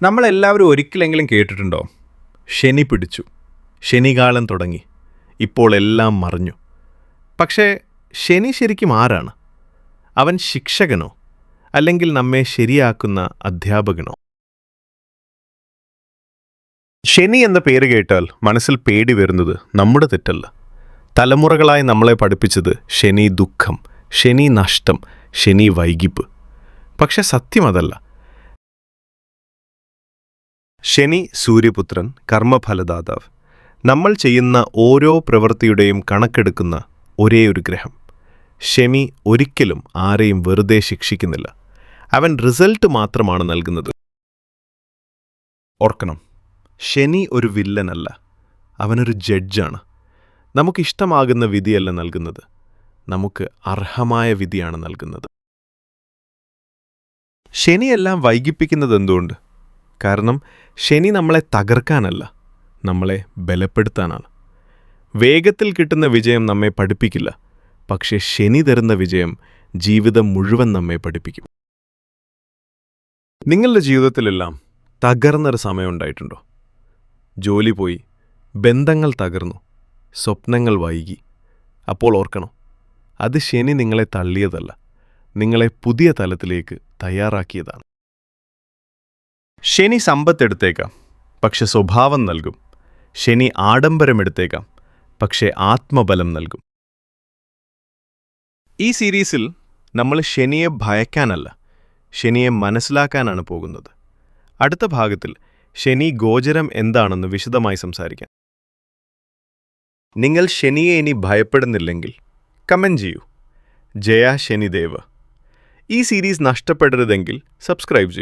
നമ്മളെല്ലാവരും ഒരിക്കലെങ്കിലും കേട്ടിട്ടുണ്ടോ? ശനി പിടിച്ചു, ശനികാലം തുടങ്ങി, ഇപ്പോൾ എല്ലാം മറിഞ്ഞു. പക്ഷേ ശനി ശരിക്കും ആരാണ്? അവൻ ശിക്ഷകനോ അല്ലെങ്കിൽ നമ്മെ ശരിയാക്കുന്ന അധ്യാപകനോ? ശനി എന്ന പേര് കേട്ടാൽ മനസ്സിൽ പേടി വരുന്നത് നമ്മുടെ തെറ്റല്ല. തലമുറകളായി നമ്മളെ പഠിപ്പിച്ചത് ശനി ദുഃഖം, ശനി നഷ്ടം, ശനി വൈകിപ്പ്. പക്ഷെ സത്യം അതല്ല. ശനി സൂര്യപുത്രൻ, കർമ്മഫലദാതാവ്. നമ്മൾ ചെയ്യുന്ന ഓരോ പ്രവൃത്തിയുടെയും കണക്കെടുക്കുന്ന ഒരേ ഒരു ഗ്രഹം. ശനി ഒരിക്കലും ആരെയും വെറുതെ ശിക്ഷിക്കുന്നില്ല. അവൻ റിസൾട്ട് മാത്രമാണ് നൽകുന്നത്. ഓർക്കണം, ശനി ഒരു വില്ലനല്ല, അവനൊരു ജഡ്ജാണ്. നമുക്കിഷ്ടമാകുന്ന വിധിയല്ല നൽകുന്നത്, നമുക്ക് അർഹമായ വിധിയാണ് നൽകുന്നത്. ശനിയെല്ലാം വൈകിപ്പിക്കുന്നത് എന്തുകൊണ്ട്? കാരണം ശനി നമ്മളെ തകർക്കാനല്ല, നമ്മളെ ബലപ്പെടുത്താനാണ്. വേഗത്തിൽ കിട്ടുന്ന വിജയം നമ്മെ പഠിപ്പിക്കില്ല, പക്ഷേ ശനി തരുന്ന വിജയം ജീവിതം മുഴുവൻ നമ്മെ പഠിപ്പിക്കും. നിങ്ങളുടെ ജീവിതത്തിലെല്ലാം തകർന്നൊരു സമയമുണ്ടായിട്ടുണ്ടോ? ജോലി പോയി, ബന്ധങ്ങൾ തകർന്നു, സ്വപ്നങ്ങൾ വൈകി. അപ്പോൾ ഓർക്കണം, അത് ശനി നിങ്ങളെ തള്ളിയതല്ല, നിങ്ങളെ പുതിയ തലത്തിലേക്ക് തയ്യാറാക്കിയതാണ്. ശനി സമ്പത്തെടുത്തേക്കാം, പക്ഷെ സ്വഭാവം നൽകും. ശനി ആഡംബരമെടുത്തേക്കാം, പക്ഷേ ആത്മബലം നൽകും. ഈ സീരീസിൽ നമ്മൾ ശനിയെ ഭയക്കാനല്ല, ശനിയെ മനസ്സിലാക്കാനാണ് പോകുന്നത്. അടുത്ത ഭാഗത്തിൽ ശനി ഗോചരം എന്താണെന്ന് വിശദമായി സംസാരിക്കാം. നിങ്ങൾ ശനിയെ ഇനി ഭയപ്പെടുന്നില്ലെങ്കിൽ കമന്റ് ചെയ്യൂ. ജയ ശനിദേവ്. ഈ സീരീസ് നഷ്ടപ്പെടരുതെങ്കിൽ സബ്സ്ക്രൈബ് ചെയ്യൂ.